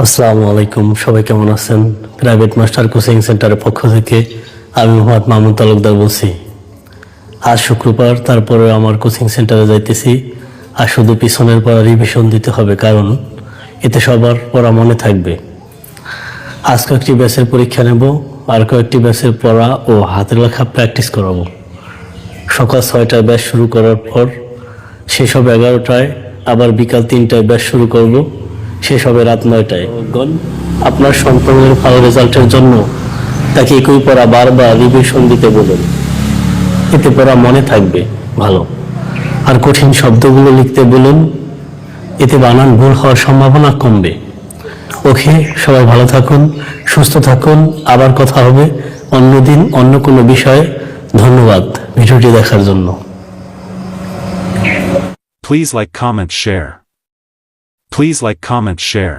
আসসালামু আলাইকুম, সবাই কেমন আছেন? প্রাইভেট মাস্টার কোচিং সেন্টারের পক্ষ থেকে আমি মোহাম্মদ মামুন তালুকদার বলছি। আজ শুক্রবার, তারপরে আমার কোচিং সেন্টারে যাইতেছি। আর শুধু পিছনের পড়া রিভিশন দিতে হবে, কারণ এতে সবার পড়া মনে থাকবে। আজ কয়েকটি ব্যাচের পরীক্ষা নেব, আর কয়েকটি ব্যাচের পড়া ও হাতের লেখা প্র্যাকটিস করাবো। সকাল 6টায় ব্যাচ শুরু করার পর শেষ হবে 11টায়, আবার বিকাল 3টায় ব্যাচ শুরু করব, শেষ হবে রাত 9টায়। আপনার সন্তানের ভালো রেজাল্টের জন্য তাকে একই পড়া বারবার রিভিশন দিতে বলুন, এতে পড়া মনে থাকবে ভালো। আর কঠিন শব্দগুলো লিখতে বলুন, এতে বানান ভুল হওয়ার সম্ভাবনা কমবে। ওকে, সবাই ভালো থাকুন, সুস্থ থাকুন। আবার কথা হবে অন্যদিন অন্য কোনো বিষয়ে। ধন্যবাদ ভিডিওটি দেখার জন্য। Please like, comment, share. Please like, comment, share.